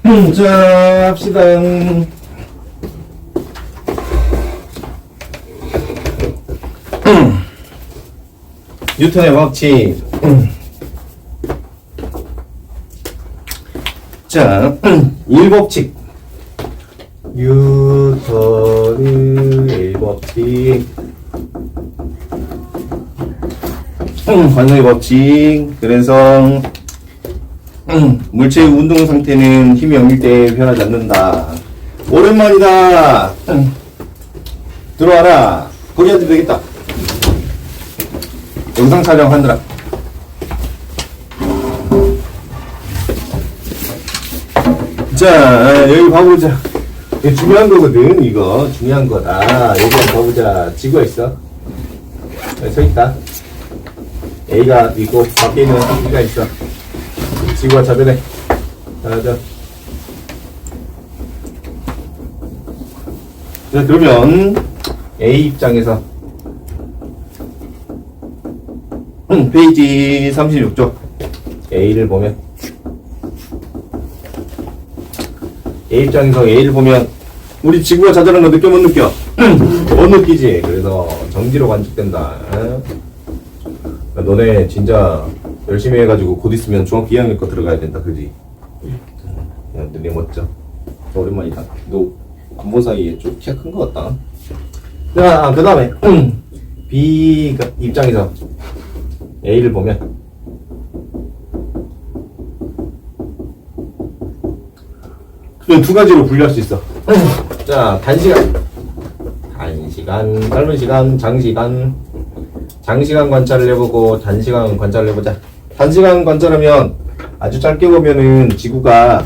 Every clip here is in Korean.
자, 합시다. 뉴턴의 법칙. 자, 1법칙. 뉴턴의 1법칙. 관성의 법칙. 그래서 물체의 운동 상태는 힘이 0일 때 변하지 않는다. 오랜만이다. 들어와라. 거기 앉으면 되겠다. 영상 촬영하느라. 자, 여기 봐보자. 이거 중요한 거거든. 이거 중요한 거다. 여기 한번 봐보자. 지구가 있어. 여기 서 있다. A가 있고 밖에 있는 B가 있어. 지구가 자변해. 자, 그러면 A 입장에서 페이지 36쪽 A를 보면 A 입장에서 A를 보면 우리 지구가 자전한 거 느껴 못 느껴? 못 느끼지. 그래서 정지로 관측된다. 너네 진짜 열심히 해가지고 곧 있으면 중학교 2학년 거 들어가야 된다. 그지? 야, 너네 멋져. 오랜만이다. 너 군보 사이에 좀 키가 큰 거 같다. 자, 그 다음에 B 입장에서 A를 보면 두 가지로 분류할 수 있어. 자, 단시간, 짧은 시간, 장시간. 장시간 관찰을 해보고 단시간 관찰을 해보자. 단시간 관찰하면 아주 짧게 보면은 지구가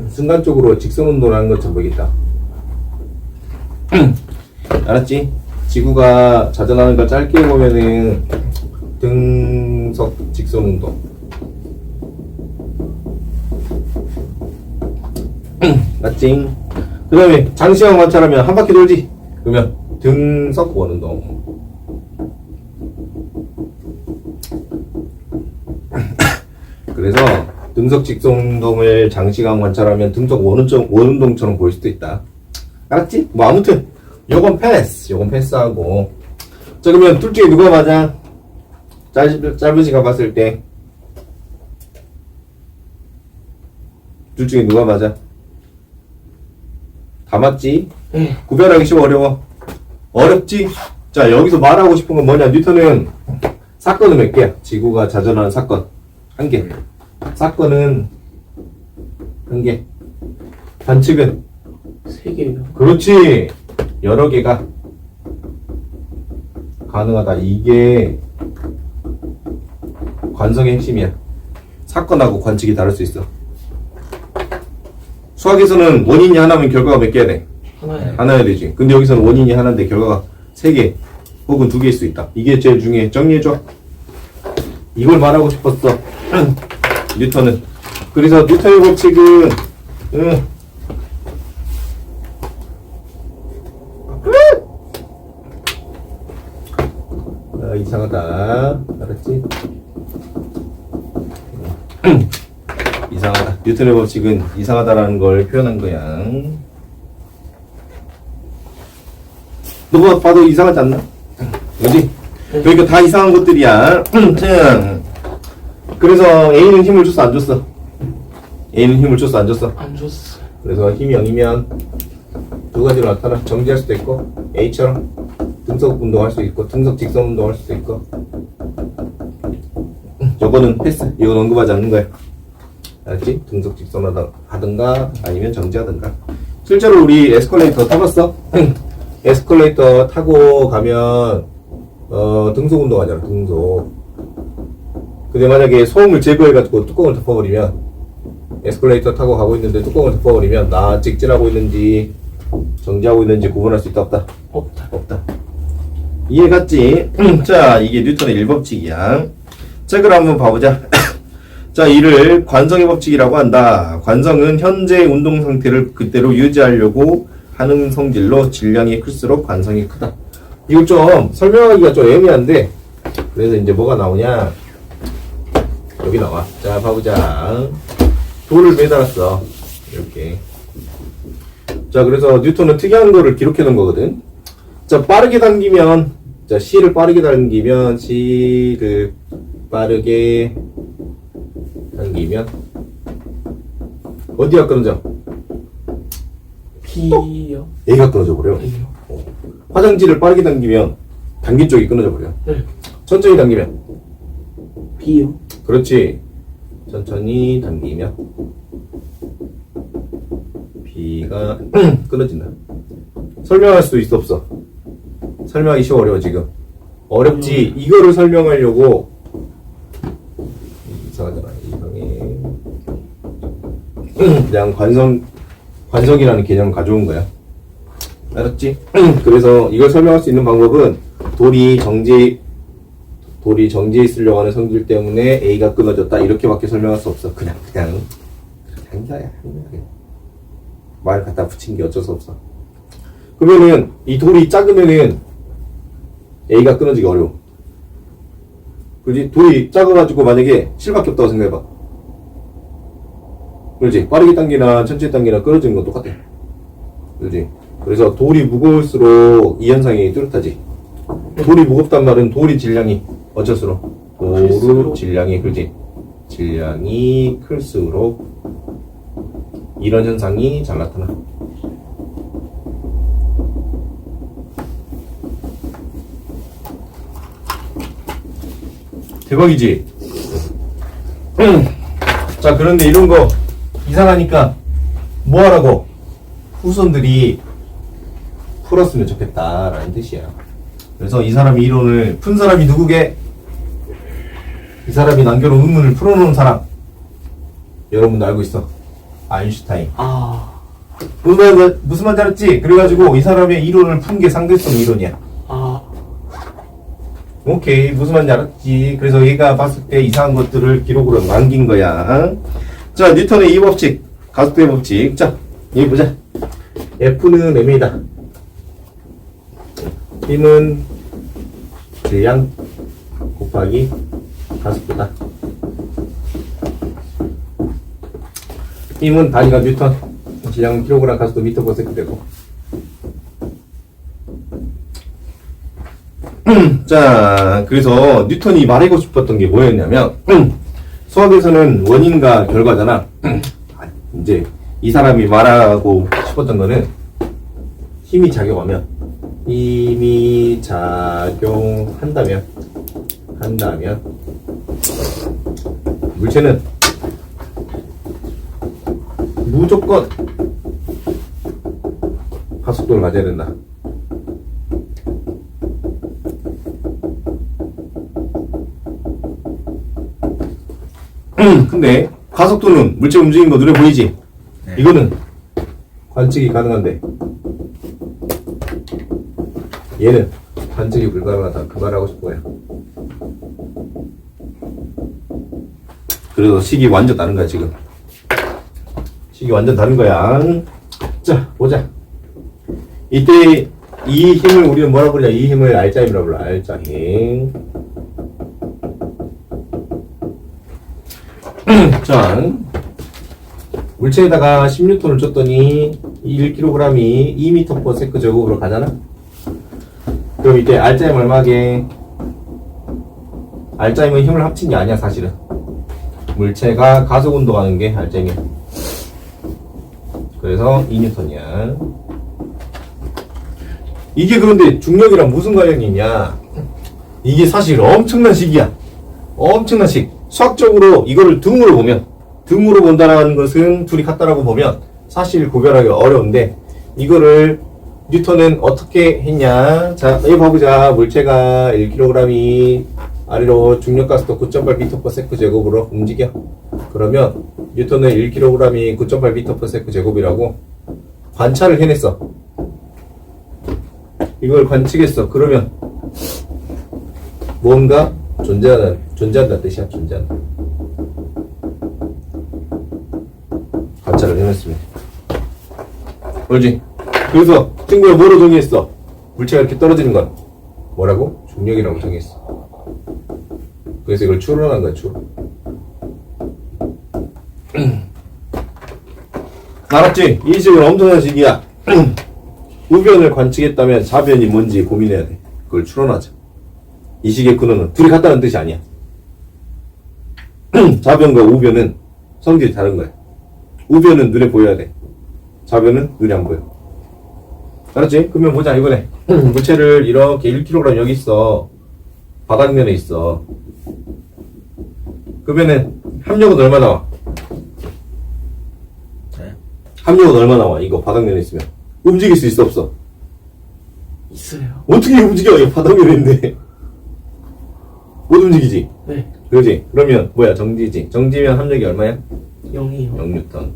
순간적으로 직선운동을 하는 것처럼 보이겠다. 알았지? 지구가 자전하는 걸 짧게 보면은 등석 직선운동. 맞지? 그 다음에 장시간 관찰하면 한 바퀴 돌지? 그러면 등석 원운동. 그래서 등석 직선운동을 장시간 관찰하면 등석 원운동처럼 보일 수도 있다. 알았지? 뭐 아무튼 요건 패스하고. 자, 그러면 둘 중에 누가 맞아? 짧은 시간 봤을 때 둘 중에 누가 맞아? 다 맞지? 구별하기 쉬워, 어려워? 어렵지? 자, 여기서 말하고 싶은 건 뭐냐? 뉴턴은 사건은 몇 개야? 지구가 자전하는 사건 한 개. 사건은 한 개. 관측은 세 개요. 그렇지. 여러 개가 가능하다. 이게 관성의 핵심이야. 사건하고 관측이 다를 수 있어. 수학에서는 원인이 하나면 결과가 몇 개야 돼? 하나야 되지. 근데 여기서는 원인이 하나인데 결과가 세 개 혹은 두 개일 수 있다. 이게 제일 중요해. 정리해줘. 이걸 말하고 싶었어. 뉴턴은. 그래서 뉴턴의 법칙은 이상하다. 알았지? 이상하다. 뉴턴의 법칙은 이상하다라는 걸 표현한 거야. 너가 봐도 이상하지 않나? 그지? 그러니까 다 이상한 것들이야. 그래서 A는 힘을 줬어, 안 줬어? A는 힘을 줬어, 안 줬어? 안 줬어. 그래서 힘이 0이면 두 가지로 나타나. 정지할 수도 있고, A처럼 등석 운동할 수 있고, 등석 직선 운동할 수도 있고. 저거는 패스. 이건 언급하지 않는 거야. 알았지? 등석 직선 하든가 아니면 정지하든가. 실제로 우리 에스컬레이터 타봤어? 에스컬레이터 타고 가면 등속 운동하잖아. 등속. 근데 만약에 소음을 제거해가지고 뚜껑을 덮어버리면, 에스컬레이터 타고 가고 있는데 뚜껑을 덮어버리면 나 직진하고 있는지 정지하고 있는지 구분할 수 있다, 없다? 없다. 이해 갔지? 자, 이게 뉴턴의 1법칙이야. 자, 그럼 한번 봐보자. 자, 이를 관성의 법칙이라고 한다. 관성은 현재 운동 상태를 그대로 유지하려고 하는 성질로 질량이 클수록 관성이 크다. 이거 좀 설명하기가 좀 애매한데, 그래서 이제 뭐가 나오냐? 여기 나와. 자, 봐보자. 돌을 매달았어. 이렇게. 자, 그래서 뉴턴은 특이한 거를 기록해 놓은 거거든. 자, 빠르게 당기면, 자, C를 빠르게 당기면, C를 빠르게 당기면, 어디가 끊어져? B요? A가 끊어져 버려. A요? 화장지를 빠르게 당기면, 당긴 쪽이 끊어져 버려. 네. 천천히 당기면, B요? 그렇지. 천천히 당기면, B가 끊어진다. 설명할 수 있어, 없어? 설명하기 쉬워, 어려워, 지금? 어렵지. 이거를 설명하려고, 이상하잖아. 이상해. 그냥 관성이라는 개념을 가져온 거야. 알았지? 그래서 이걸 설명할 수 있는 방법은 돌이 정지해 있으려고 하는 성질 때문에 A가 끊어졌다. 이렇게밖에 설명할 수 없어. 그냥 한 거야. 말 갖다 붙인 게 어쩔 수 없어. 그러면은 이 돌이 작으면은 A가 끊어지기 어려워. 그렇지? 돌이 작아가지고 만약에 실밖에 없다고 생각해봐. 그렇지? 빠르게 당기나 천천히 당기나 끊어지는 건 똑같아. 그렇지? 그래서 돌이 무거울수록 이 현상이 뚜렷하지. 돌이 무겁단 말은 돌이 질량이 어쩔수록 돌의 질량이, 그렇지? 질량이 클수록 이런 현상이 잘 나타나. 대박이지? 자, 그런데 이런 거 이상하니까 뭐 하라고? 후손들이 풀었으면 좋겠다라는 뜻이야. 그래서 이 사람이 이론을 푼 사람이 누구게? 이 사람이 남겨놓은 의문을 풀어놓은 사람. 여러분도 알고 있어. 아인슈타인. 무슨 말인지 알았지? 그래가지고 이 사람의 이론을 푼 게 상대성 이론이야. 오케이, 무슨 말인지 알았지? 그래서 얘가 봤을 때 이상한 것들을 기록으로 남긴 거야. 자, 뉴턴의 이 법칙, 가속도의 법칙. 자, 여기 보자. F는 m이다. 힘은 질량 곱하기 가속도다. 힘은 단위가 뉴턴, 질량은 킬로그램, 가속도 미터 퍼 세컨드 되고. 자, 그래서 뉴턴이 말하고 싶었던 게 뭐였냐면, 수학에서는 원인과 결과잖아. 이제 이 사람이 말하고 싶었던 거는 힘이 작용한다면 물체는 무조건 가속도를 가져야 된다. 근데 가속도는 물체 움직이는 거 눈에 보이지? 네. 이거는 관측이 가능한데 얘는 관측이 불가능하다. 그 말하고 싶은 거야. 그래서 식이 완전 다른 거야 지금. 식이 완전 다른 거야. 자, 보자. 이때 이 힘을 우리는 뭐라고 부르냐? 이 힘을 알자힘이라고 불러. 알자힘. 자, 물체에다가 10N을 줬더니 1kg이 2m/s 제곱으로 가잖아? 그럼 이때 알자힘 얼마게? 알자힘은 힘을 합친 게 아니야 사실은. 물체가 가속 운동하는 게 알자힘이야. 그래서 2N이야. 이게 그런데 중력이랑 무슨 관련이 있냐? 이게 사실 엄청난 식이야. 엄청난 식. 수학적으로 이거를 등으로 본다는 것은 둘이 같다라고 보면 사실 구별하기 어려운데, 이거를 뉴턴은 어떻게 했냐? 자, 여기 봐보자. 물체가 1kg이 아래로 중력 가속도 9.8m/s 제곱으로 움직여. 그러면 뉴턴은 1kg이 9.8m/s 제곱이라고 관찰을 해냈어. 이걸 관측했어. 그러면 뭔가 존재한다는 뜻이야. 존재한다. 관찰을 해냈으면. 그렇지? 그래서 친구가 뭐로 정의했어? 물체가 이렇게 떨어지는 건 뭐라고? 중력이라고 정의했어. 그래서 이걸 추론한 거야. 추론. 알았지? 이 식은 엄청난 식이야. 우변을 관측했다면 좌변이 뭔지 고민해야 돼. 그걸 추론하자. 이 식의 근원은 둘이 같다는 뜻이 아니야. 좌변과 우변은 성질이 다른 거야. 우변은 눈에 보여야 돼. 좌변은 눈에 안 보여. 알았지? 그러면 보자 이번에. 물체를 이렇게 1kg 여기 있어. 바닥면에 있어. 그러면은 합력은 얼마 나와? 네. 합력은 얼마 나와? 이거 바닥면에 있으면 움직일 수 있어 없어? 있어요. 어떻게 움직여? 이거 바닥면에 있는데 못 움직이지? 네. 그러지? 그러면 뭐야? 정지지. 정지면 합력이 얼마야? 0이요. 0N.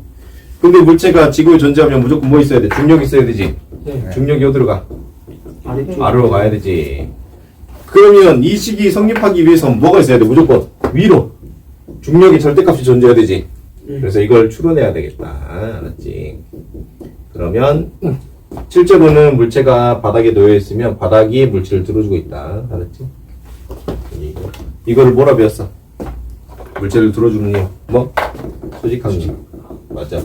근데 물체가 지구에 존재하면 무조건 뭐 있어야 돼? 중력이 있어야 되지. 네. 중력이 어디로 가? 아래쪽. 아래로 가야 되지. 그러면 이 식이 성립하기 위해서는 뭐가 있어야 돼? 무조건 위로. 중력의 절대값이 존재해야 되지. 그래서 이걸 추론해야 되겠다. 알았지? 그러면 실제로는 물체가 바닥에 놓여 있으면 바닥이 물체를 들어주고 있다. 알았지? 이거를 뭐라 배웠어? 물체를 들어주는 힘. 뭐? 수직한 힘. 맞아.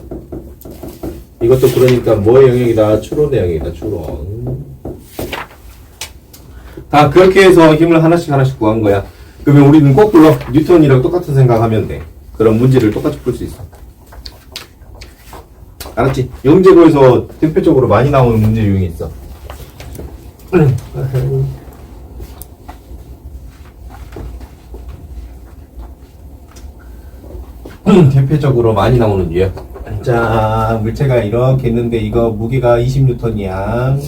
이것도 그러니까 뭐의 영역이다? 추론의 영역이다. 추론. 다 그렇게 해서 힘을 하나씩 구한 거야. 그러면 우리는 거꾸로 뉴턴이랑 똑같은 생각하면 돼. 그런 문제를 똑같이 풀 수 있어. 알았지? 영재고에서 대표적으로 많이 나오는 문제 유형이 있어. 대표적으로 많이 나오는 유형. 자, 물체가 이렇게 있는데 이거 무게가 20N이야.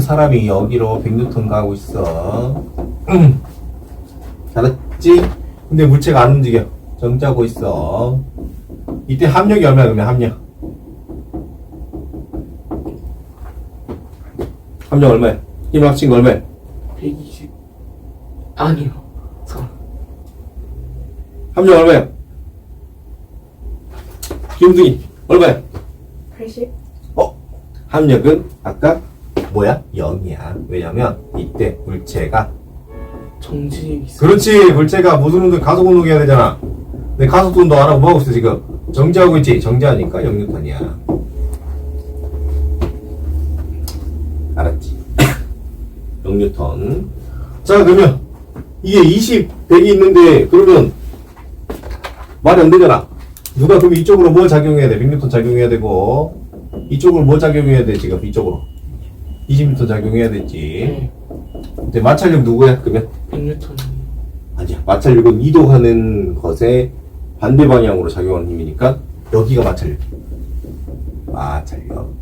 사람이 여기로 100N 가고 있어. 알았지? 근데 물체가 안 움직여. 정지하고 있어. 이때 합력이 얼마야? 그러면 합력. 합력 얼마야? 힘 합친 거 얼마야? 120. 아니요. 3. 합력 얼마야? 김승희 얼마야? 80? 합력은 아까 뭐야? 0이야. 왜냐면 이때 물체가 정지 있어. 그렇지. 물체가 무슨 운동 가속 운동해야 되잖아. 근데 가속 운동 안 하고 뭐 하고 있어 지금? 정지하고 있지. 정지하니까 0N이야. 알았지? 0N. 자 그러면 이게 20, 100이 있는데 그러면 말이 안 되잖아. 누가 그럼 이쪽으로 뭐 작용해야 돼? 100N 작용해야 되고 이쪽으로 뭐 작용해야 돼 지금? 이쪽으로 20N 작용해야 되지. 네. 근데 마찰력 누구야? 그러면? 100N. 아니야. 마찰력은 이동하는 것에 반대 방향으로 작용하는 힘이니까 여기가 마찰력. 마찰력.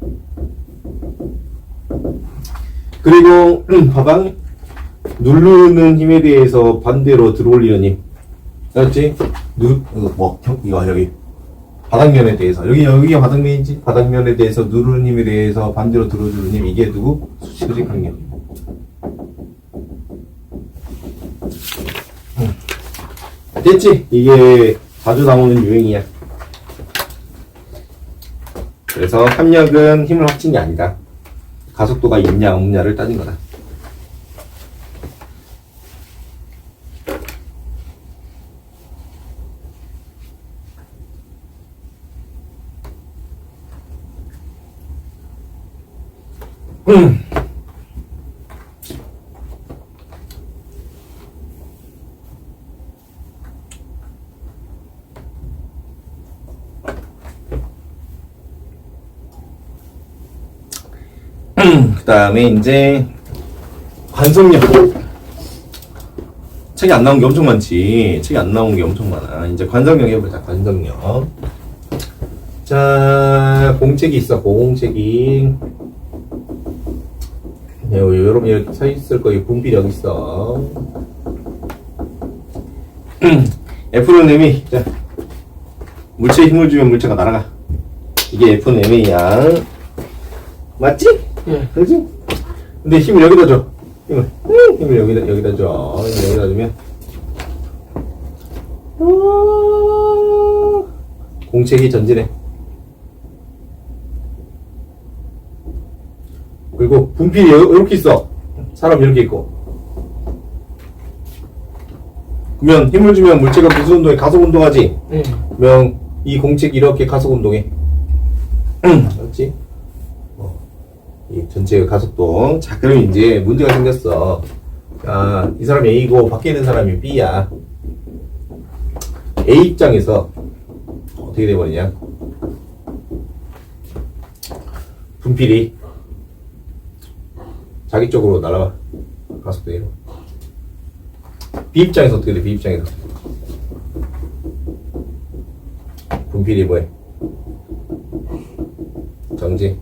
그리고 봐봐. 누르는 힘에 대해서 반대로 들어올리는 힘. 알았지? 이거 여기 바닥면에 대해서 여기가 바닥면이지. 바닥면에 대해서 누르는 힘에 대해서 반대로 들어주는 힘. 이게 누구? 수직항력. 됐지? 이게 자주 나오는 유행이야. 그래서 합력은 힘을 합친 게 아니다. 가속도가 있냐 없냐를 따진 거다. 그 다음에 이제 관성력. 책이 안 나온 게 엄청 많지. 책이 안 나온 게 엄청 많아. 이제 관성력 해보자. 관성력. 자, 공책이 있어. 공책이. 여러분 여기 서 있을 거 분필 여기 있어. F는 MA. 자, 물체에 힘을 주면 물체가 날아가. 이게 F는 MA야. 맞지? 네. 그렇지? 근데 힘을 여기다 줘. 힘을 여기다 줘. 힘을 여기다 주면 공책이 전진해. 그리고 분필이 이렇게 있어. 사람 이렇게 있고. 그러면 힘을 주면 물체가 무슨 운동해? 가속 운동하지? 네. 그러면 이 공책이 이렇게 가속 운동해. 맞지? 이 전체의 가속도. 자, 그럼 이제 문제가 생겼어. 아, 이 사람이 A고 밖에 있는 사람이 B야. A 입장에서 어떻게 돼버리냐? 분필이 자기 쪽으로 날아가. 가속도로. B 입장에서 어떻게 돼? B 입장에서 분필이 뭐해? 정지.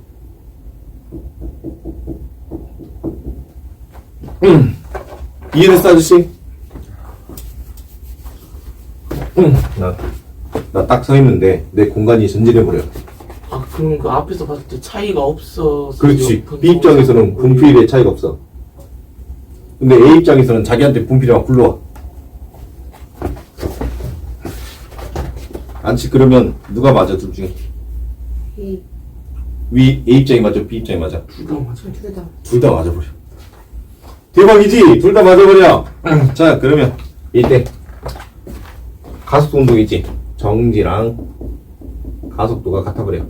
이해됐어, 아저씨? 나 딱 서 있는데 내 공간이 전진해버려. 아, 그럼 그 앞에서 봤을 때 차이가 없어. 그렇지. B 입장에서는 분필의 차이가 없어. 근데 A 입장에서는 자기한테 분필이 막 굴러와. 안치 그러면 누가 맞아, 둘 중에? A. A 입장이 맞아, B 입장이 맞아? 둘 다 맞아요. 둘 다. 둘 다 맞아버려. 대박이지? 둘 다 맞아버려. 자, 그러면 이때 가속도 운동이지. 정지랑 가속도가 같아버려.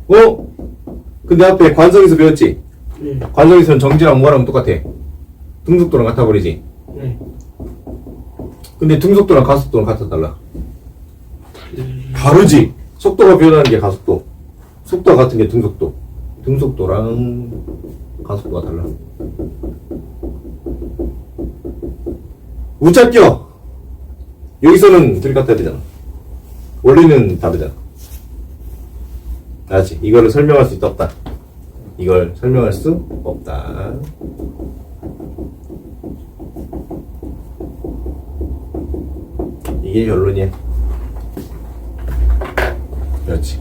어? 근데 앞에 관성에서 배웠지? 네. 관성에서는 정지랑 뭐랑 똑같아. 등속도랑 같아버리지. 네. 근데 등속도랑 가속도는 같아 달라. 달리. 다르지? 속도가 변하는 게 가속도. 속도가 같은 게 등속도. 등속도랑 가속도가 달라. 우짜 껴! 여기서는 둘이 같아야 되잖아. 원리는 다르잖아. 알았지? 이거를 설명할 수 있다, 없다? 이걸 설명할 수 없다. 이게 결론이야. 그렇지.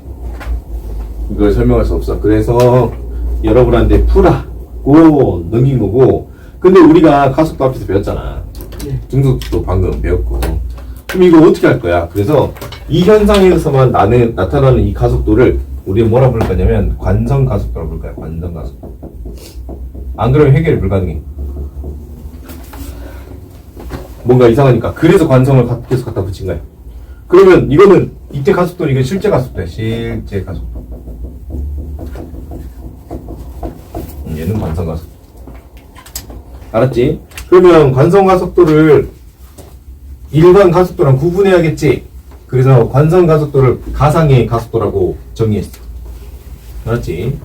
이걸 설명할 수 없어. 그래서 여러분한테 풀라고 넘긴 거고. 근데 우리가 가속도 앞에서 배웠잖아. 네. 등속도 방금 배웠고. 그럼 이거 어떻게 할 거야? 그래서 이 현상에서만 나타나는 이 가속도를 우리는 뭐라 부를 거냐면 관성 가속도라고 부를 거야. 관성 가속도. 안 그러면 해결이 불가능해. 뭔가 이상하니까. 그래서 관성을 계속 갖다 붙인 거야. 그러면 이거는 이때 가속도는 이건 실제 가속도야. 실제 가속도. 얘는 관성 가속도. 알았지? 그러면 관성 가속도를 일반 가속도랑 구분해야겠지? 그래서 관성 가속도를 가상의 가속도라고 정의했어. 알았지?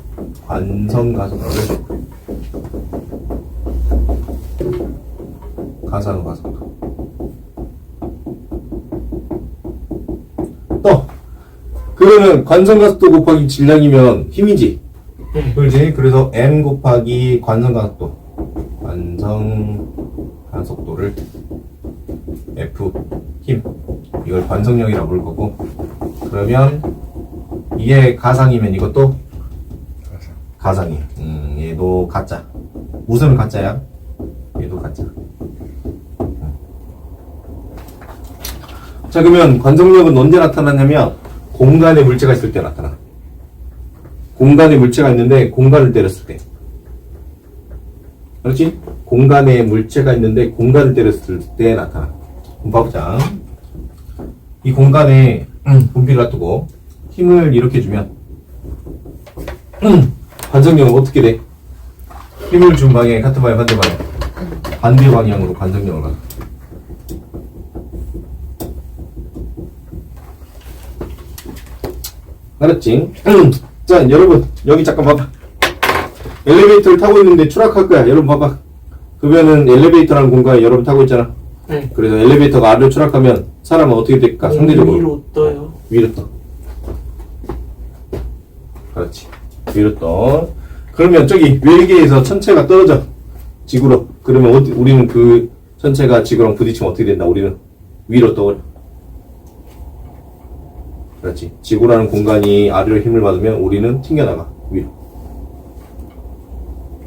관성 가속도를 가상 가속도. 또 그러면 관성 가속도 곱하기 질량이면 힘이지. 네. 그렇지? 그래서 m 곱하기 관성 가속도. 관성 가속도를 F 힘, 이걸 관성력이라고 부를 거고. 그러면 이게 가상이면 이것도 가상이. 얘도 가짜. 우선은 가짜야. 얘도 가짜. 자, 그러면 관성력은 언제 나타나냐면 공간에 물체가 있을 때 나타나. 공간에 물체가 있는데 공간을 때렸을 때. 그렇지? 공간에 물체가 있는데 공간을 때렸을 때 나타나. 한번 봐보자. 이 공간에 분필을 놔두고 힘을 이렇게 주면 관성력은 어떻게 돼? 힘을 준 방향이 같은 방향, 반대 방향. 반대 방향으로 관성력을 받아. 알았지? 자, 여러분 여기 잠깐 봐봐. 엘리베이터를 타고 있는데 추락할 거야. 여러분 봐봐. 그러면은 엘리베이터라는 공간에 여러분 타고 있잖아. 네. 그래서 엘리베이터가 아래로 추락하면 사람은 어떻게 될까? 상대적으로 위로 떠요. 위로 떠. 그렇지. 위로 떠. 그러면 저기 외계에서 천체가 떨어져. 지구로. 그러면 우리는 그 천체가 지구랑 부딪히면 어떻게 된다? 우리는 위로 떠버려. 그렇지. 지구라는 공간이 아래로 힘을 받으면 우리는 튕겨나가. 위로.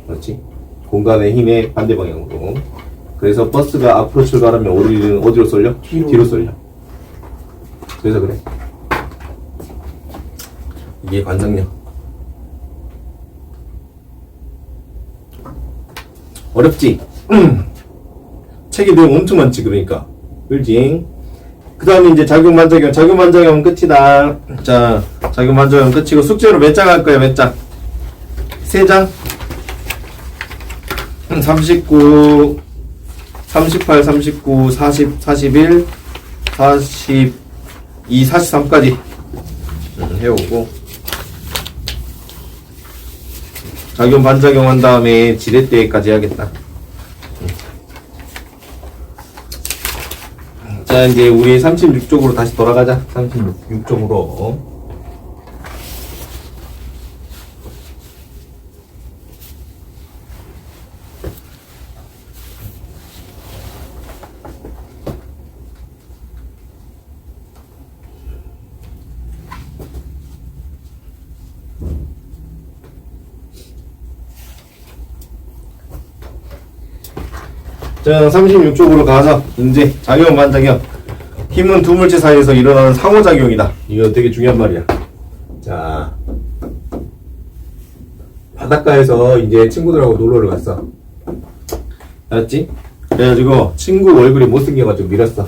그렇지. 공간의 힘의 반대 방향으로. 그래서 버스가 앞으로 출발하면 우리는 어디로 쏠려? 뒤로 쏠려. 그래서 그래. 이게 관성력. 어렵지? 책이 내용 엄청 많지, 그러니까. 그렇지? 그 다음에 이제 작용 반작용. 작용 반작용은 끝이다. 자, 작용 반작용 끝이고 숙제로 몇 장 할 거야? 몇 장? 3장? 39, 38, 39, 40, 41, 42, 43까지 해오고 작용 반작용 한 다음에 지렛대까지 해야겠다. 자, 이제 우리 36쪽으로 다시 돌아가자. 36쪽으로. 자, 36쪽으로 가서 이제 작용 반작용. 힘은 두 물체 사이에서 일어나는 상호작용이다. 이거 되게 중요한 말이야. 자, 바닷가에서 이제 친구들하고 놀러를 갔어. 알았지? 그래가지고 친구 얼굴이 못생겨가지고 밀었어.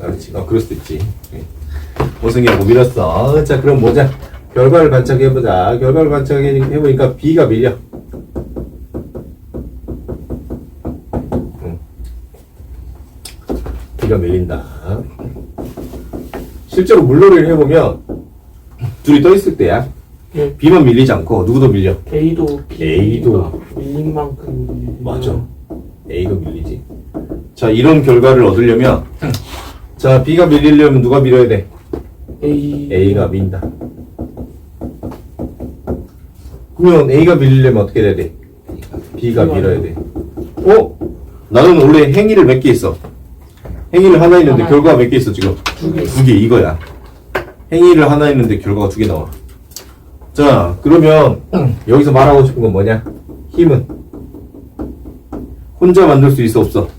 알았지? 그럴 수도 있지. 못생겨가지고 밀었어. 자, 그럼 보자. 결과를 관찰해보자. 결과를 관찰해보니까 B가 밀려. B가 밀린다. 실제로 물놀이를 해보면 둘이 떠있을 때야. 예. B만 밀리지 않고 누구도 밀려. A도 A도. 밀린 만큼 밀리면 맞아. A도 밀리지. 자, 이런 결과를 얻으려면 자, B가 밀리려면 누가 밀어야 돼? A가 민다. 그러면 A가 밀리려면 어떻게 해야 돼? B가 밀어야 돼. 나는 원래 행위를 몇 개 있어? 행위를 하나 있는데 결과가 몇 개 있어 지금? 두 개 이거야. 행위를 하나 있는데 결과가 두 개 나와. 자, 그러면 여기서 말하고 싶은 건 뭐냐? 힘은 혼자 만들 수 있어 없어?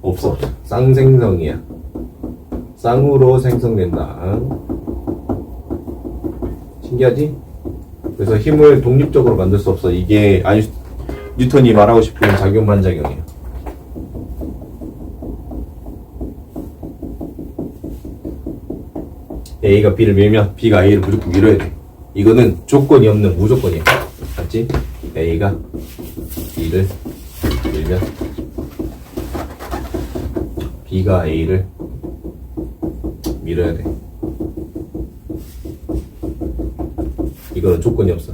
없어. 쌍생성이야. 쌍으로 생성된다. 신기하지? 그래서 힘을 독립적으로 만들 수 없어. 이게 뉴턴이 말하고 싶은 작용 반작용이야. A가 B를 밀면 B가 A를 무조건 밀어야 돼. 이거는 조건이 없는 무조건이야. 맞지? A가 B를 밀면 B가 A를 밀어야 돼. 이거는 조건이 없어.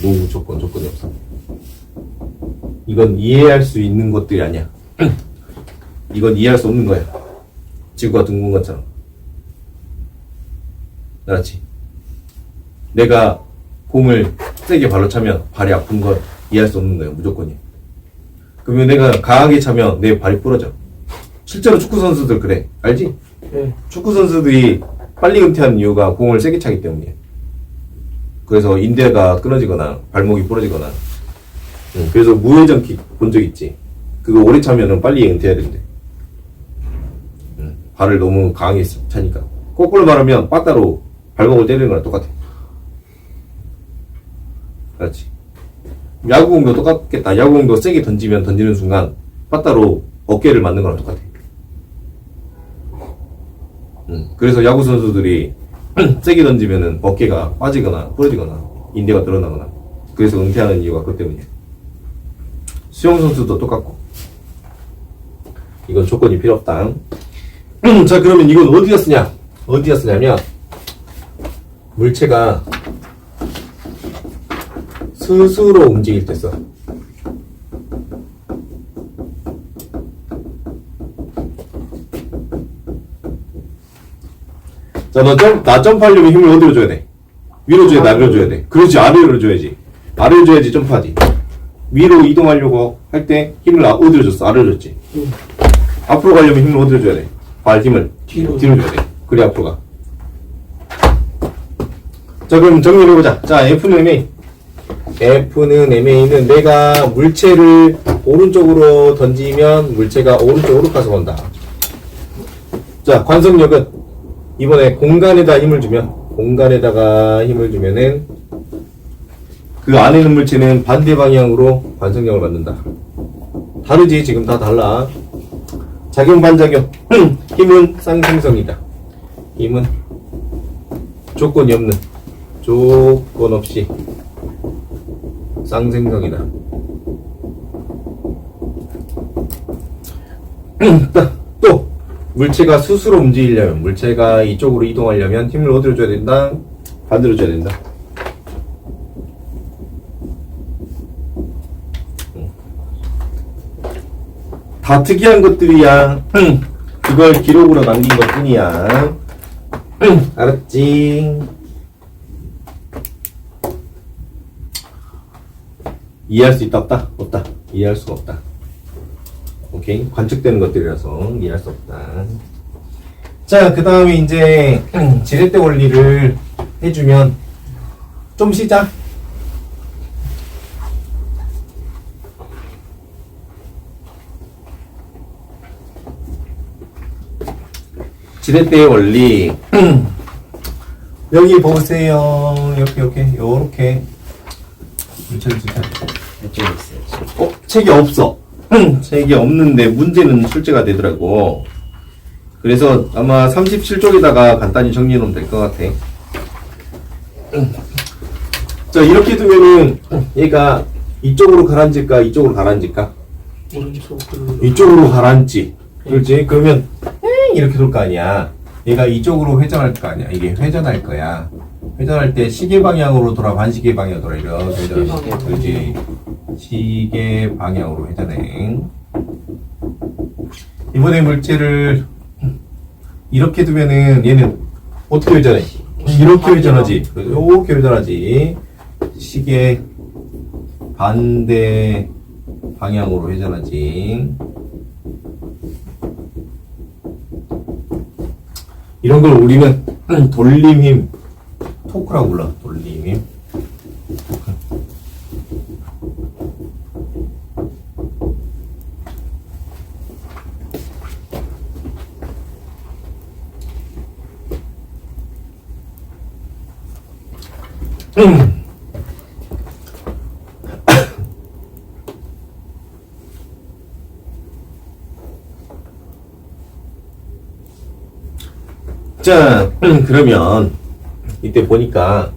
무조건 조건이 없어. 이건 이해할 수 있는 것들이 아니야. 이건 이해할 수 없는 거야. 지구가 둥근 것처럼. 알았지? 내가 공을 세게 발로 차면 발이 아픈 걸 이해할 수 없는 거야. 무조건이. 그러면 내가 강하게 차면 내 발이 부러져. 실제로 축구 선수들 그래. 알지? 네. 축구 선수들이 빨리 은퇴하는 이유가 공을 세게 차기 때문이야. 그래서 인대가 끊어지거나 발목이 부러지거나. 그래서 무회전킥 본 적 있지? 그거 오래 차면은 빨리 은퇴해야 된대. 발을 너무 강하게 차니까. 거꾸로 말하면 빠따로 발목을 때리는 거랑 똑같아. 그렇지. 야구공도 똑같겠다. 야구공도 세게 던지면 던지는 순간 빠따로 어깨를 맞는 거랑 똑같아. 그래서 야구 선수들이 세게 던지면은 어깨가 빠지거나 부러지거나 인대가 늘어나거나 그래서 은퇴하는 이유가 그것 때문이야. 수영 선수도 똑같고. 이건 조건이 필요 없다. 자, 그러면 이건 어디다 쓰냐? 어디다 쓰냐면 물체가 스스로 움직일 때 써. 자, 나 점프하려면 힘을 어디로 줘야 돼? 위로 줘야 돼, 아래로 줘야 돼? 그렇지, 아래로 줘야지. 아래로 줘야지 점프하지. 위로 이동하려고 할 때 힘을 어디로 줬어? 아래로 줬지. 앞으로 가려면 힘을 어디로 줘야 돼? 발 힘을 뒤로 줘야 돼. 그래 앞으로 가. 자, 그럼 정리해보자. 자, F는 MA. F는 MA는 내가 물체를 오른쪽으로 던지면 물체가 오른쪽으로 가서 간다. 자, 관성력은 이번에 공간에다 힘을 주면, 공간에다가 힘을 주면은 그 안에 있는 물체는 반대 방향으로 관성력을 받는다. 다르지? 지금 다 달라. 작용 반작용. 힘은 쌍생성이다. 힘은 조건이 없는, 조건 없이 쌍생성이다. 또 물체가 스스로 움직이려면, 물체가 이쪽으로 이동하려면 힘을 어디로 줘야 된다? 반대로 줘야 된다. 다 특이한 것들이야. 그걸 기록으로 남긴 것 뿐이야. 알았지? 이해할 수 있다, 없다? 없다. 이해할 수가 없다. 오케이? 관측되는 것들이라서 이해할 수 없다. 자, 그 다음에 이제 지렛대 원리를 해주면 좀 쉬자. 지렛대의 원리. 여기 보세요. 요렇게. 이쪽에 있어요. 책이 없어. 책이 없는데 문제는 출제가 되더라고. 그래서 아마 37쪽에다가 간단히 정리해 놓으면 될 것 같아. 자, 이렇게 두면은 얘가 이쪽으로 가라앉을까, 이쪽으로 가라앉을까? 오른쪽으로. 이쪽으로 가라앉지. 그렇지? 그러면 이렇게 돌 거 아니야. 얘가 이쪽으로 회전할 거 아니야. 이게 회전할 거야. 회전할 때 시계 방향으로 돌아, 반시계 방향으로 돌아. 이렇게 회전할 때. 그렇지? 시계 방향으로 회전해. 이번에 물체를 이렇게 두면은 얘는 어떻게 회전해? 이렇게 회전하지. 이렇게 회전하지. 시계 반대 방향으로 회전하지. 이런 걸 우리는 돌림힘, 토크라고 불러. 돌림힘. 자, 그러면 이때 보니까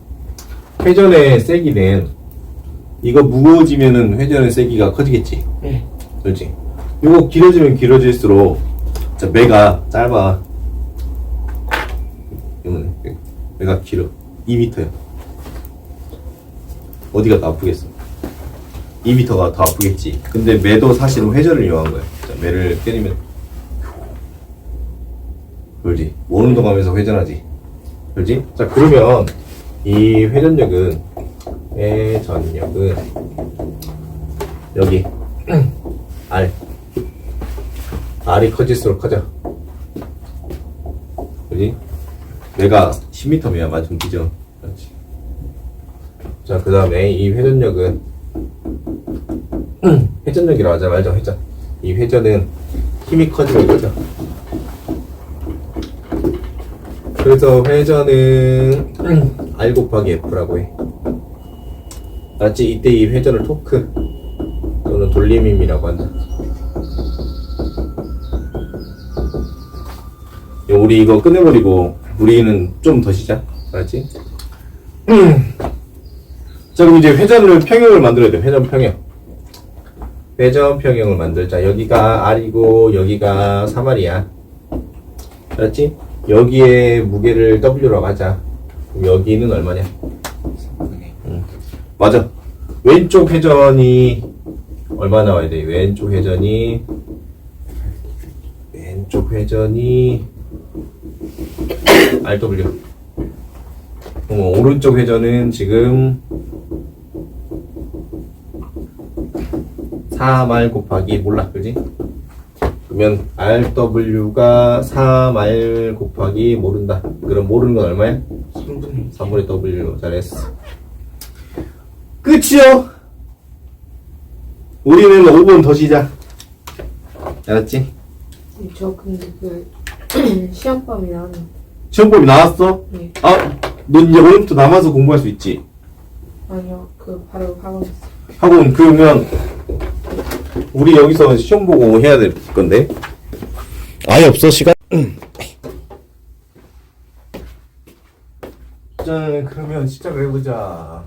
회전의 세기는 이거 무거워지면은 회전의 세기가 커지겠지. 네. 그렇지. 이거 길어지면 길어질수록 자, 매가 짧아. 이거는 매가 길어. 2m야. 어디가 더 아프겠어? 2m가 더 아프겠지. 근데 매도 사실은 회전을 이용한 거야. 자, 매를 때리면 그렇지. 오른동하면서 회전하지. 그렇지? 자, 그러면 이 회전력은 여기 R이 커질수록 커져. 그렇지? 내가 10m면 완전 기죠. 그렇지. 자, 그 다음에 이 회전력은 회전력이라고 하자 말자. 회전. 이 회전은 힘이 커지면 커져. 그래서 회전은 R 곱하기 F라고 해. 알았지? 이때 이 회전을 토크 또는 돌림힘이라고 한다. 우리 이거 끝내버리고 우리는 좀 더 쉬자. 알았지? 자, 그럼 이제 회전을 평형을 만들어야 돼. 회전 평형. 회전 평형을 만들자. 여기가 R이고 여기가 3R이야. 알았지? 여기에 무게를 W라고 하자. 그럼 여기는 얼마냐? 맞아. 왼쪽 회전이 얼마 나와야 돼? 왼쪽 회전이 RW. 오른쪽 회전은 지금 3R 곱하기 몰라, 그지? 그러면 RW가 3R 곱하기 모른다. 그럼 모르는 건 얼마야? 3분의 W. 잘했어. 끝이요. 우리는 5분 더 쉬자. 알았지? 저 근데 그 시험범위 나왔는데. 시험법이 나왔어? 네. 아, 넌 이제 오늘부터 남아서 공부할 수 있지? 아니요, 그 바로 학원 있어요. 학원, 그러면 우리 여기서 시험 보고 해야 될 건데? 아예 없어, 시간? 자, 그러면 시작을 해보자.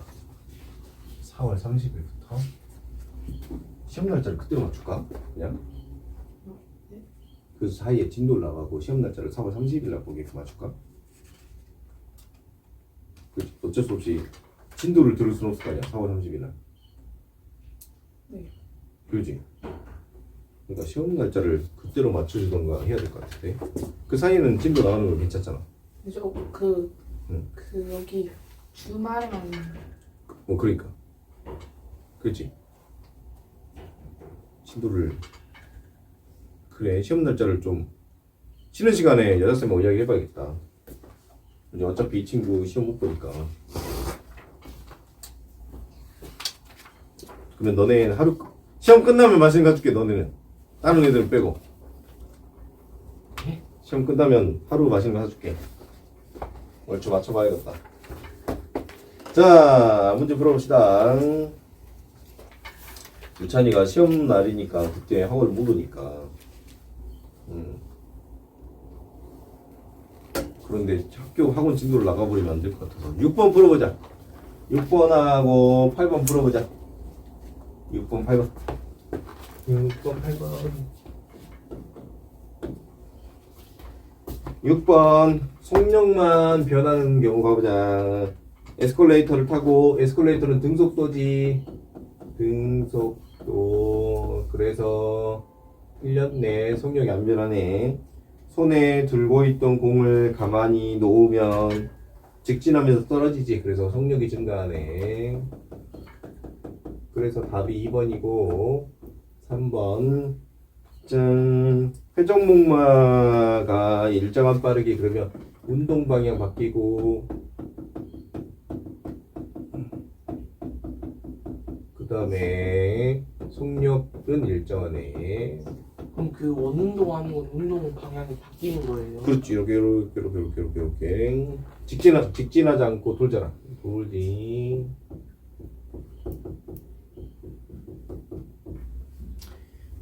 4월 30일부터 시험 날짜를 그때로 맞출까? 그냥 그 사이에 진도를 나가고 시험 날짜를 4월 30일 날 보게 맞출까? 어쩔 수 없이 진도를 들을 수는 없을 거 아니야? 4월 30일 날. 네. 그러지? 그러니까 시험 날짜를 그때로 맞춰주던가 해야 될 것 같은데 그 사이에는 진도 나가는 거 괜찮잖아. 그죠? 응. 그 여기 주말에만 그러니까 그렇지. 진도를 그래 시험 날짜를 좀 쉬는 시간에 여자쌤하고 이야기 해봐야겠다. 이제 어차피 이 친구 시험 못 보니까. 그러면 너네는 하루 시험 끝나면 맛있는 거 사줄게. 너네는 다른 애들은 빼고. 시험 끝나면 하루 맛있는 거 사줄게. 얼추 맞춰봐야겠다. 자, 문제 풀어봅시다. 유찬이가 시험 날이니까 그때 학원을 못 오니까. 그런데 학교 학원 진도를 나가버리면 안 될 것 같아서 6번 풀어보자. 6번하고 8번 풀어보자. 6번 8번 6번 8번 6번 속력만 변하는 경우 가보자. 에스컬레이터를 타고 에스컬레이터는 등속도지. 등속도. 그래서 1년 내 속력이 안 변하네. 손에 들고 있던 공을 가만히 놓으면 직진하면서 떨어지지. 그래서 속력이 증가하네. 그래서 답이 2번이고 3번 회전목마가 일정한 빠르게 그러면 운동 방향 바뀌고 그 다음에 속력은 일정하네. 그럼 그 원운동 하는 건 운동 방향이 바뀌는 거예요? 그렇지. 이렇게 직진하지 않고 돌잖아. 돌지.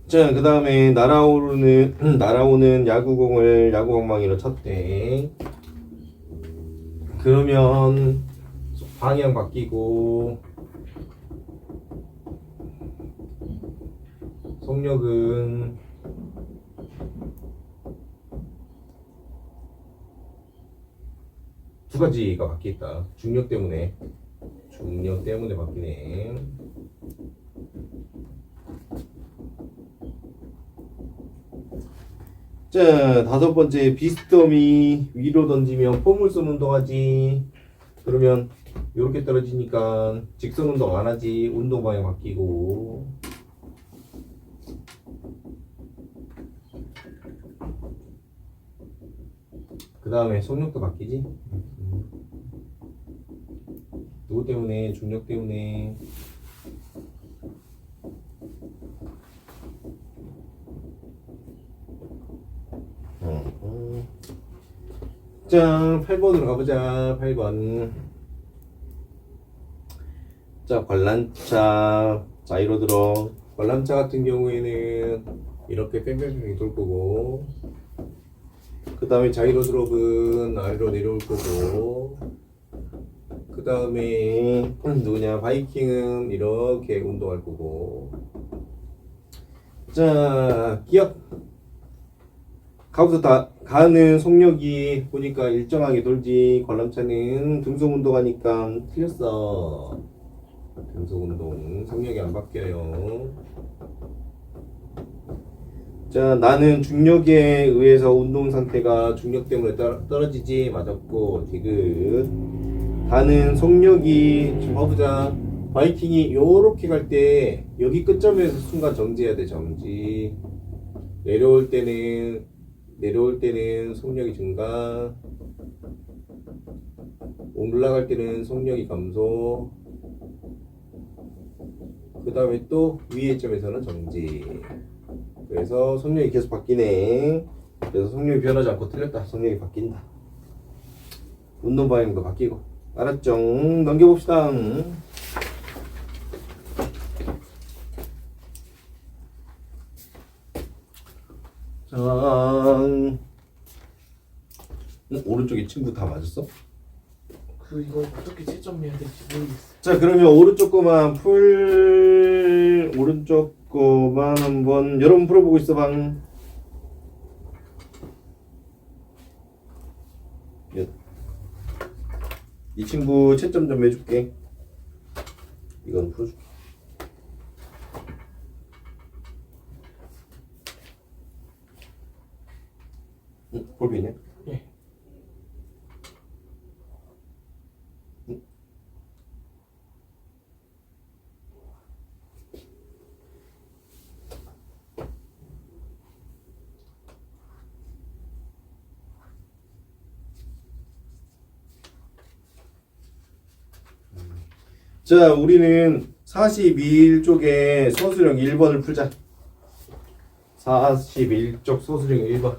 자, 그 다음에 날아오는 야구공을 야구방망이로 쳤대. 그러면 방향 바뀌고 속력은 두 가지가 바뀌었다. 중력 때문에 바뀌네. 자, 5번째 비스듬히 위로 던지면 포물선 운동하지. 그러면 이렇게 떨어지니까 직선 운동 안 하지. 운동 방향 바뀌고. 그 다음에 속력도 바뀌지. 누구 때문에? 중력 때문에. 자, 8번으로 가보자. 8번. 자, 관람차. 자, 이로 들어. 관람차 같은 경우에는 이렇게 뺑뺑뺑 돌 거고, 그 다음에 자이로 드롭은 아래로 내려올 거고, 그 다음에 누구냐, 바이킹은 이렇게 운동할 거고. 자, 기억. 가부터 가는 속력이 보니까 일정하게 돌지. 관람차는 등속 운동하니까 틀렸어. 등속 운동 속력이 안 바뀌어요. 자, 나는 중력에 의해서 운동 상태가 중력 때문에 떨어지지. 맞았고 디귿. 가는 속력이 좀 봐보자. 바이킹이 요렇게 갈 때 여기 끝점에서 순간 정지해야 돼. 정지. 내려올 때는 속력이 증가, 올라갈 때는 속력이 감소, 그 다음에 또 위의 점에서는 정지. 그래서 속력이 계속 바뀌네. 그래서 속력이 변하지 않고 틀렸다. 속력이 바뀐다. 운동 방향도 바뀌고. 알았죠? 넘겨봅시다. 자, 친구 다 맞았어? 이거 어떻게 채점해야 될지 모르겠어요. 자, 그러면 오른쪽 거만 오른쪽 거만 한번 여러분 풀어보고 있어 방. 이 친구 채점 좀 해줄게. 이건 풀어줄게. 볼빈이야? 예. 자, 우리는 41쪽에 소수령 1번을 풀자. 41쪽 소수령 1번.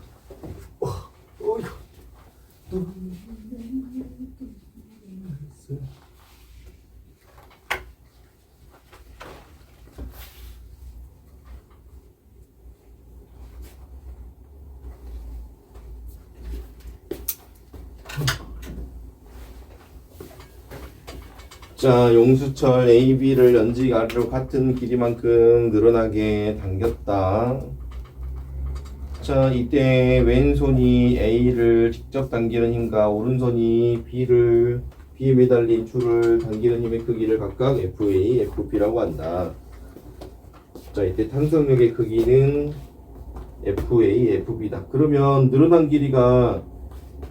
자, 용수철 AB를 연지 아래로 같은 길이만큼 늘어나게 당겼다. 자, 이때 왼손이 A를 직접 당기는 힘과 오른손이 B에 매달린 줄을 당기는 힘의 크기를 각각 FA, FB라고 한다. 자, 이때 탄성력의 크기는 FA, FB다. 그러면 늘어난 길이가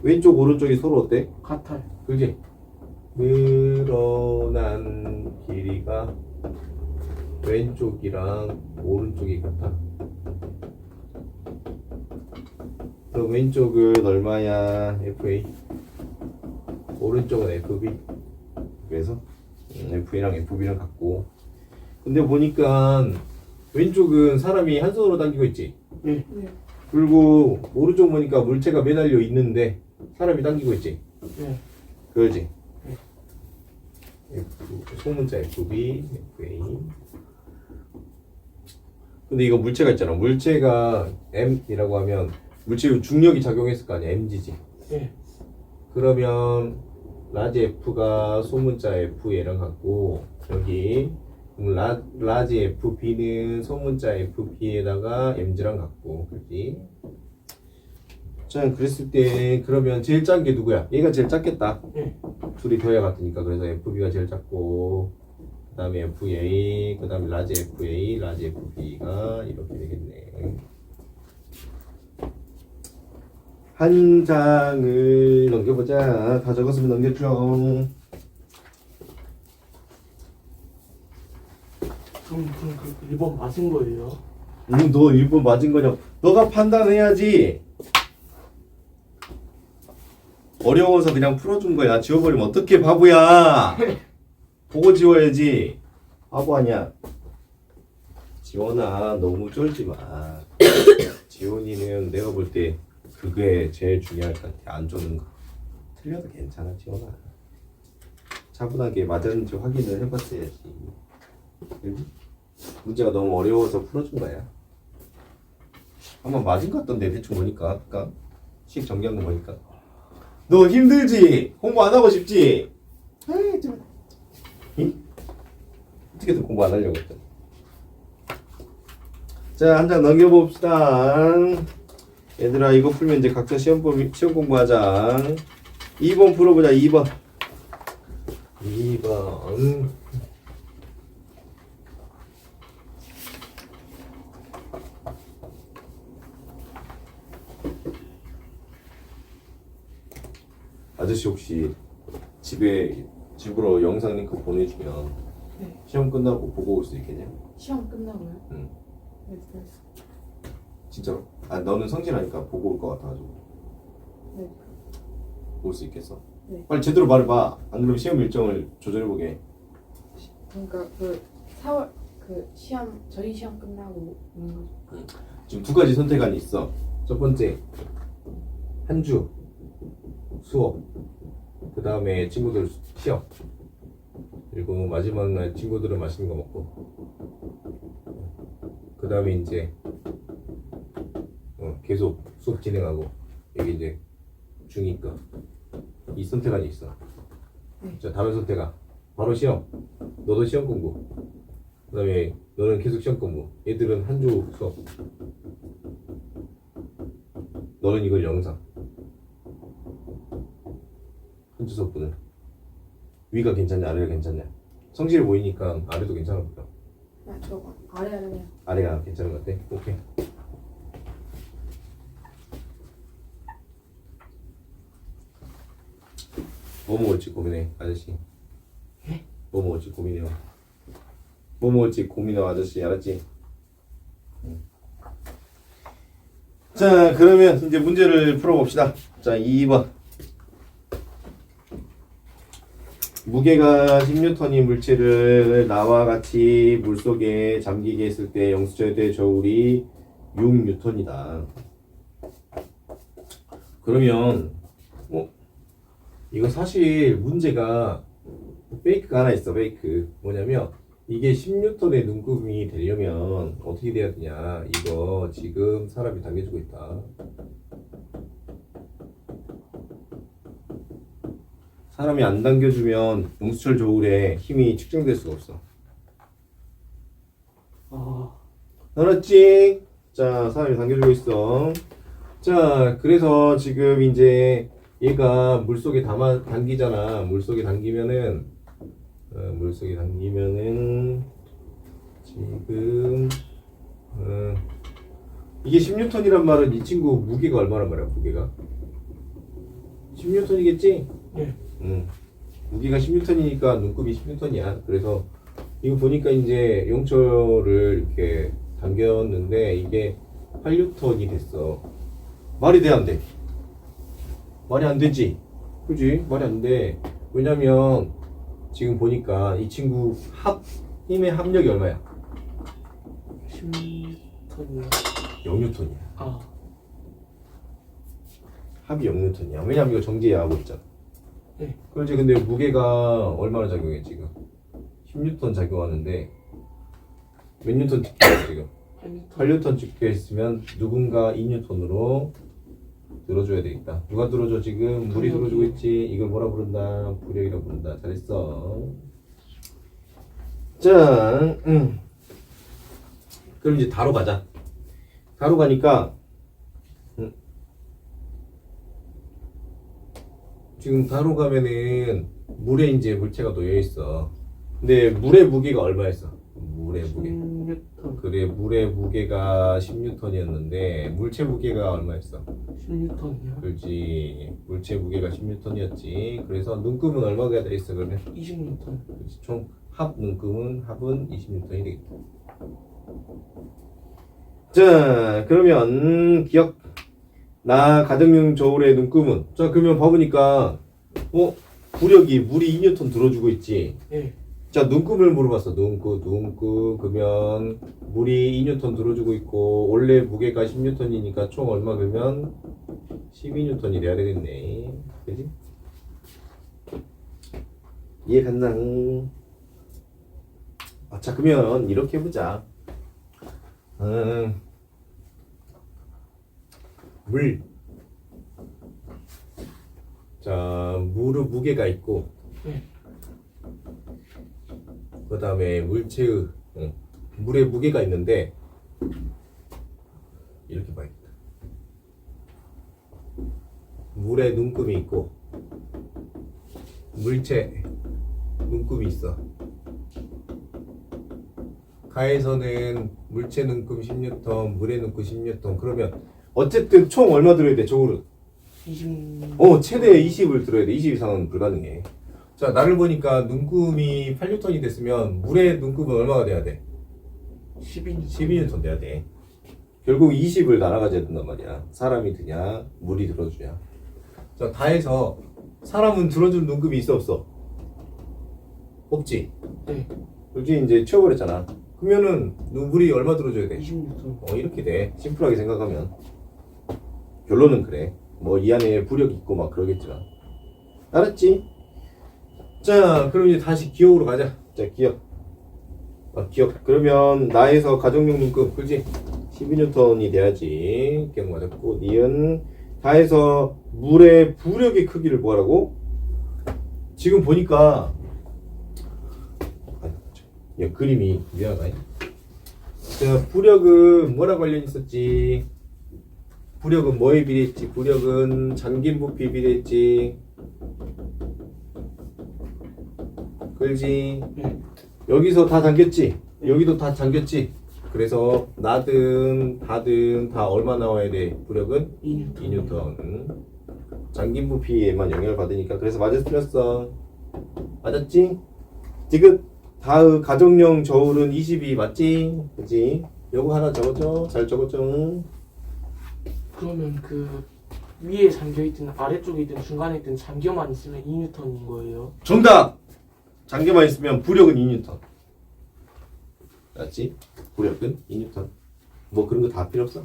왼쪽, 오른쪽이 서로 어때? 같아요. 그지? 늘어난 길이가 왼쪽이랑 오른쪽이 같아. 그럼 왼쪽은 얼마야? FA. 오른쪽은 FB. 그래서 FA랑 FB랑 같고. 근데 보니까 왼쪽은 사람이 한 손으로 당기고 있지. 예. 네. 그리고 오른쪽 보니까 물체가 매달려 있는데 사람이 당기고 있지. 예. 그러지? 네. 소문자 FB, FA. 근데 이거 물체가 있잖아. 물체가 M이라고 하면 물체 중력이 작용했을 거 아니야. mg지. 예. 그러면 라지 F가 소문자 FA랑 같고 여기 라지 FB는 소문자 FB에다가 mg랑 같고 그렇지? 자, 그랬을 때 그러면 제일 작은 게 누구야? 얘가 제일 작겠다. 예. 둘이 더해야 같으니까. 그래서 FB가 제일 작고 그 다음에 FA, 그 다음에 라지 FA, 라지 FB가 이렇게 되겠네. 한 장을 넘겨보자. 다 적었으면 넘겨줘. 그럼 그 1번 맞은 거예요? 너 일본 맞은 거냐? 너가 판단해야지. 어려워서 그냥 풀어준 거야. 지워버리면 어떡해, 바보야. 보고 지워야지. 바보 아니야. 지원아, 너무 쫄지 마. 지원이는 내가 볼 때 그게 제일 중요할 것 같아. 안 쫄는 거. 틀려도 괜찮아, 지원아. 차분하게 맞았는지 확인을 해봤어야지. 그지? 문제가 너무 어려워서 풀어준 거야. 한번 맞은 것 같던데, 대충 보니까. 아까 식 정리한 거 보니까. 너 힘들지? 공부 안 하고 싶지? 에이, 좀. 응? 어떻게든 공부 안 하려고 했더니. 자, 한 장 넘겨봅시다. 얘들아, 이거 풀면 이제 각자 시험 공부하자. 2번 풀어보자, 2번. 2번. 아저씨 혹시 집으로 영상 링크 보내주면 네. 시험 끝나고 보고 올 수 있겠냐? 시험 끝나고요? 응. 네. 네. 진짜로? 아, 너는 성실하니까 보고 올 것 같아가지고 네. 올 수 있겠어? 네. 빨리 제대로 말해봐. 안 그러면 시험 일정을 조절해보게. 그러니까 그 4월 그 시험 저희 시험 끝나고 오는 거죠. 지금 두 가지 선택안이 있어. 첫 번째, 한 주 수업, 그 다음에 친구들 시험, 그리고 마지막 날 친구들은 맛있는 거 먹고, 그 다음에 이제 계속 수업 진행하고. 이게 이제 중2과. 이 선택안이 있어. 네. 자, 다른 선택안. 바로 시험. 너도 시험 공부. 그 다음에 너는 계속 시험 공부. 얘들은 한 주 수업. 너는 이걸 영상. 한 주 수업분은. 위가 괜찮냐, 아래가 괜찮냐. 성질이 보이니까 아래도 괜찮아 보여. 나 저거 아래 하려면 아래가 괜찮은 것 같아? 오케이. 뭐 먹을지 고민해, 아저씨. 뭐 먹을지 고민해요. 뭐 먹을지 고민해, 아저씨. 알았지? 응. 자, 그러면 이제 문제를 풀어봅시다. 자, 2번. 무게가 10N인 물체를 나와 같이 물속에 잠기게 했을 때 영수절대 저울이 6N이다. 그러면 이거 사실 문제가 페이크가 하나 있어. 페이크 뭐냐면 이게 10N의 눈금이 되려면 어떻게 돼야 되냐. 이거 지금 사람이 당겨주고 있다. 사람이 안 당겨주면 용수철 저울에 힘이 측정될 수가 없어. 알았지? 자, 사람이 당겨주고 있어. 자, 그래서 지금 이제 얘가 물속에 당기잖아. 물속에 당기면은 지금 이게 10N이란 말은 이 친구 무게가 얼마란 말이야? 무게가 10N이겠지? 네. 무게가 10N이니까 눈급이 10N이야. 그래서 이거 보니까 이제 용철을 이렇게 당겼는데 이게 8N이 됐어. 말이 돼, 안 돼? 말이 안 되지? 그지? 말이 안 돼. 왜냐면 지금 보니까 이 친구 힘의 합력이 얼마야? 10N이요. 0N이야. 아, 합이 0N이야. 왜냐면 이거 정지하고 있잖아. 네. 그렇지. 근데 무게가 얼마나 작용해 지금? 10N 작용하는데 몇 N 찍혀 지금? 8N 찍혀 있으면 누군가 2N으로 들어줘야 되겠다. 누가 들어줘 지금? 물이 들어주고 있지. 이걸 뭐라 부른다? 부력이라고 부른다. 잘했어. 자, 그럼 이제 다로 가자. 다로 가니까 지금 다로 가면은 물에 이제 물체가 놓여 있어. 근데 물의 무게가 얼마였어? 물의 무게. 10N. 그래, 물의 무게가 10N이었는데 물체 무게가 얼마였어? 10N이요. 그렇지. 물체 무게가 10N이었지. 그래서 눈금은 얼마가 돼 있어 그러면? 20N. 그렇지. 총 합 눈금은 합은 20N이 되겠다. 자, 그러면 기억. 나 가정용 저울의 눈금은. 자, 그러면 봐보니까 부력이 물이 2N 들어주고 있지. 네. 자, 눈금을 물어봤어. 눈금. 그러면 물이 2N 들어주고 있고 원래 무게가 10N이니까 총 얼마 그러면 12N이 돼야 되겠네. 그지? 이해 갔나? 자, 그러면 이렇게 해보자. 물. 자, 물의 무게가 있고 네. 그 다음에 물체의 물의 무게가 있는데 이렇게 봐야겠다. 물에 눈금이 있고 물체 눈금이 있어. 가에서는 물체 눈금 10N, 물의 눈금 10N. 그러면 어쨌든 총 얼마 들어야 돼? 저울은 20. 최대 20을 들어야 돼. 20 이상은 불가능해. 자, 나를 보니까 눈금이 8N이 됐으면 물의 눈금은 얼마가 돼야 돼? 12N 돼야 돼. 결국 20을 날아가져야 된단 말이야. 사람이 드냐, 물이 들어주냐. 자, 다 해서 사람은 들어준 눈금이 있어 없어? 없지? 네. 그렇지. 이제 치워버렸잖아. 그러면은 물이 얼마 들어줘야 돼? 20N. 이렇게 돼. 심플하게 생각하면. 결론은 그래. 뭐 이 안에 부력 있고 막 그러겠지만. 알았지? 자, 그럼 이제 다시 기억으로 가자. 자, 기억. 기억. 그러면 나에서 가정용 눈금, 그렇지? 12N이 돼야지. 기억 맞았고, 니은 다해서 물의 부력의 크기를 뭐하라고? 지금 보니까 야, 그림이 미안하다. 자, 부력은 뭐랑 관련 있었지? 부력은 뭐에 비례했지? 부력은 잠긴 부피에 비례했지. 그렇지? 네. 여기서 다 잠겼지? 여기도 다 잠겼지? 그래서 나든 다든 다 얼마 나와야 돼? 부력은 2N. 잠긴 부피에만 영향을 받으니까. 그래서 맞았어, 틀렸어? 맞았지? 지금 다음 가정용 저울은 22 맞지? 그치? 요거 하나 적었죠? 잘 적었죠? 그러면 그 위에 잠겨있든 아래쪽에 있든 중간에 있든 잠겨만 있으면 2N인 거예요? 정답! 잠겨만 있으면 부력은 2N. 맞지? 부력은 2N. 뭐 그런 거 다 필요 없어.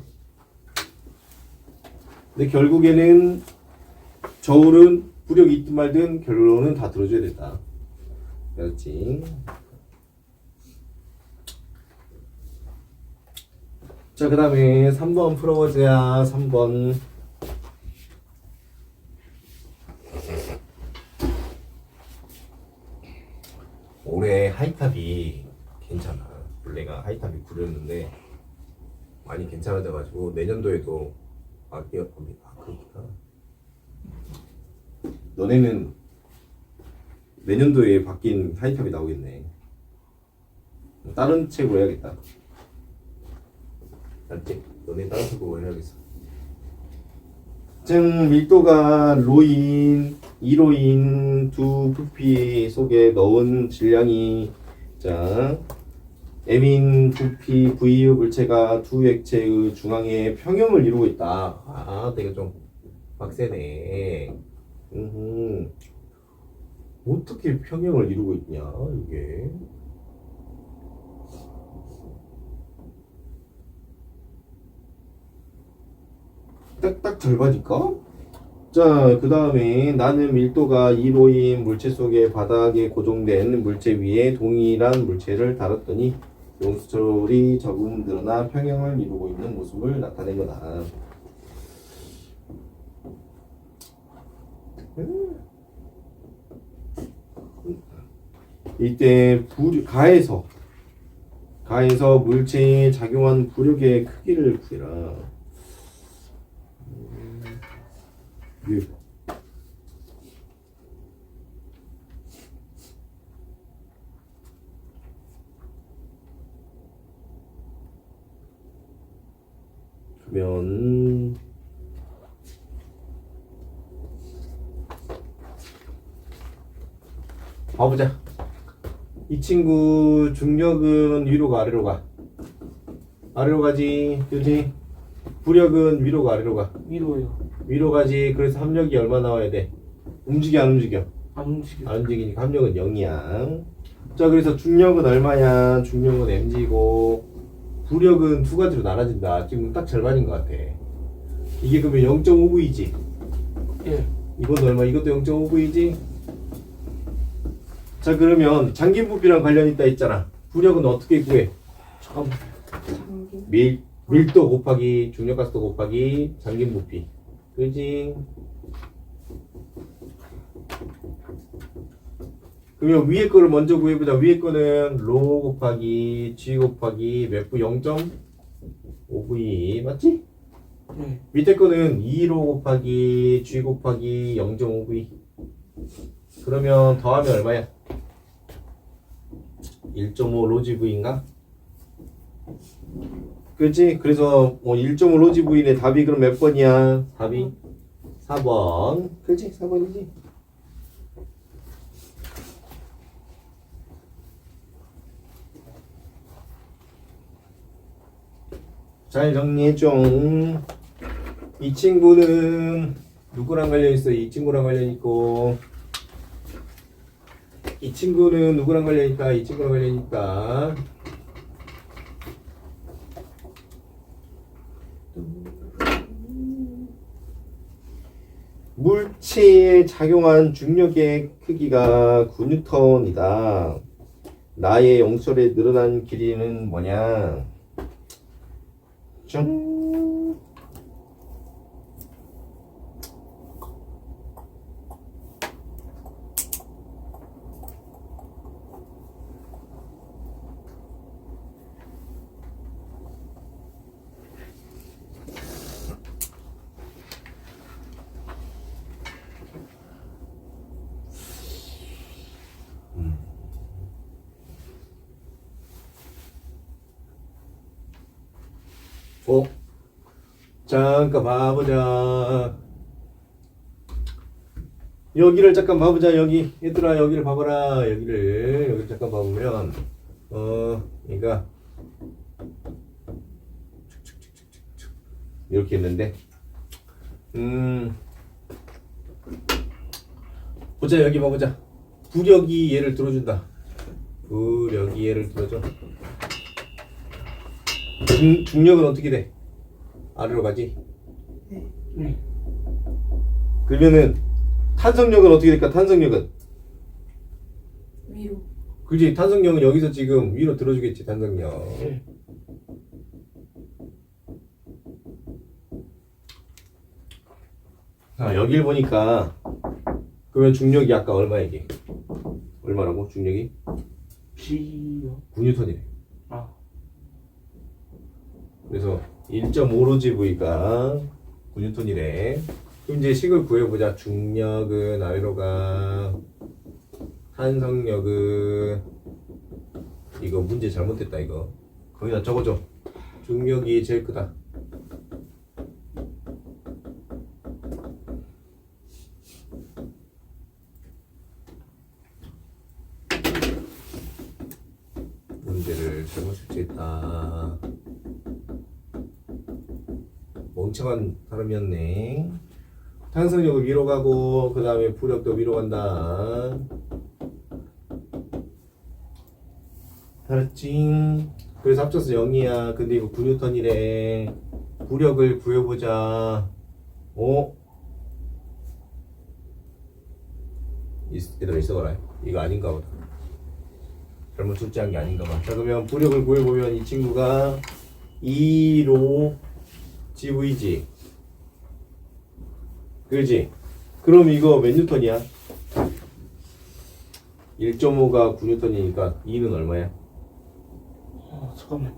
근데 결국에는 저울은 부력이 있든 말든 결론은 다 들어줘야 된다. 그렇지? 자, 그 다음에 3번 풀어보자. 3번. 올해 하이탑이 괜찮아. 원래가 하이탑이 구렸는데 많이 괜찮아져가지고 내년도에도 그렇구나. 너네는 내년도에 바뀐 하이탑이 나오겠네. 다른 책으로 해야겠다. 알지? 너네 다른 책으로 해야겠어. 즉 밀도가 로인, 2로인 두 부피 속에 넣은 질량이 자 M인 부피 V의 물체가 두 액체의 중앙에 평형을 이루고 있다. 아, 되게 좀 빡세네. 어떻게 평형을 이루고 있냐 이게? 딱 절반일까? 자, 그 다음에 나는 밀도가 2로인 물체 속에 바닥에 고정된 물체 위에 동일한 물체를 다뤘더니 용수철이 조금 늘어나 평형을 이루고 있는 모습을 나타낸 거다. 이때 가에서 물체에 작용한 부력의 크기를 구해라. 그러면 봐보자. 이 친구 중력은 위로가 아래로 가? 아래로 가지, 그지? 부력은 위로가 아래로 가? 위로요. 위로 가지. 그래서 합력이 얼마 나와야 돼? 움직여 안 움직여? 안 움직여. 안 움직이니까 합력은 0이야. 자, 그래서 중력은 얼마야? 중력은 mg고 부력은 두 가지로 나눠진다. 지금 딱 절반인 것 같아. 이게 그러면 0.5V지? 예. 이것도 얼마? 이것도 0.5V지? 자, 그러면 잠긴 부피랑 관련 있다 했잖아. 부력은 어떻게 구해? 잠깐만. 잠긴 밀도 곱하기 중력가스도 곱하기 잠긴 부피. 그지? 그러면 위에 거를 먼저 구해보자. 위에 거는 로 곱하기 g 곱하기 몇 V? 0.5V 맞지? 네. 밑에 거는 2로 곱하기 g 곱하기 0.5V. 그러면 더하면 얼마야? 1.5 로지V인가? 그렇지? 그래서 1.5 로지V인의 답이 그럼 몇 번이야? 답이 4번. 그렇지? 4번이지? 잘 정리해줘. 이 친구는 누구랑 관련있어? 이 친구랑 관련있고, 이 친구는 누구랑 관련있다? 이 친구랑 관련있다. 물체에 작용한 중력의 크기가 9N이다. 나의 영설에 늘어난 길이는 뭐냐? 짠. 잠깐 봐보자. 여기를 잠깐 봐보자. 여기 얘들아 여기를 봐봐라. 여기를 잠깐 봐보면 그러니까 이렇게 있는데 보자. 여기 봐보자. 부력이 얘를 들어준다. 부력이 얘를 들어줘. 중력은 어떻게 돼? 아래로 가지? 네. 그러면은 탄성력은 어떻게 될까? 탄성력은 위로. 그지? 탄성력은 여기서 지금 위로 들어주겠지. 탄성력. 네. 자, 여길 보니까 그러면 중력이 아까 얼마 얘기? 얼마라고? 중력이? G요. 9N이래. 아. 그래서 1.5로지V가 9N이래. 그럼 이제 식을 구해보자. 중력은 아래로 가. 탄성력은 이거 문제 잘못됐다 이거. 거기다 적어줘. 중력이 제일 크다. 문제를 잘못 출제했다. 멍청한 사람이었네. 탄성력은 위로 가고 그 다음에 부력도 위로 간다. 알았지? 그래서 합쳐서 0이야. 근데 이거 9N이래. 부력을 구해보자. 얘들아 있어봐라. 이거 아닌가 보다. 잘못 출제한 게 아닌가 봐. 자, 그러면 부력을 구해보면 이 친구가 2로 GV지. 그렇지? 그럼 이거 몇 뉴턴이야? 1.5가 9뉴턴이니까 2는 얼마야? 잠깐만.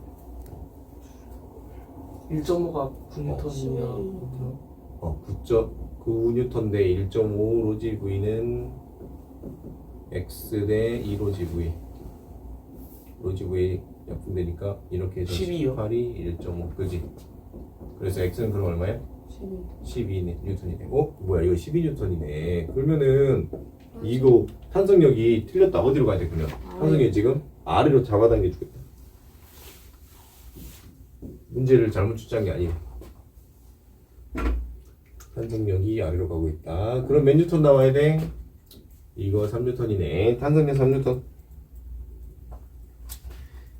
1.5가 9N이면 9.9뉴턴 대 1.5로지 V는 X 대 2로지 V. 로지 V 약분되니까 이렇게 해서 12요. 18이 1.5 그지? 그래서 X는 그럼 얼마야? 12뉴턴이네. 뭐야 이거 12뉴턴이네. 그러면은 이거 탄성력이 틀렸다. 어디로 가야 돼 그러면? 탄성력이 지금 아래로 잡아당겨 주겠다. 문제를 잘못 출제한 게 아니에요. 탄성력이 아래로 가고 있다. 그럼 몇 뉴턴 나와야 돼? 이거 3뉴턴이네. 탄성력 3뉴턴.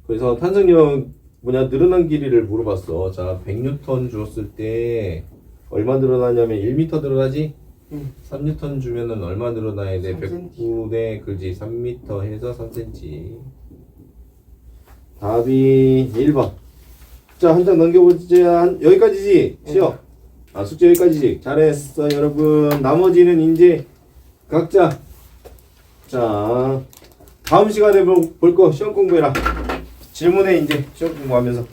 그래서 탄성력 뭐냐 늘어난 길이를 물어봤어. 자 100뉴턴 주었을 때 얼마 늘어나냐면 1m 늘어나지? 3뉴턴 주면은 얼마 늘어나야 돼? 109대 그지 3m 해서 3cm. 답이 1번. 자 한 장 넘겨보자. 여기까지지? 시험. 숙제 여기까지지? 잘했어 여러분. 나머지는 이제 각자 자 다음 시간에 볼 거 시험 공부해라. 질문해 이제 시험 공부하면서.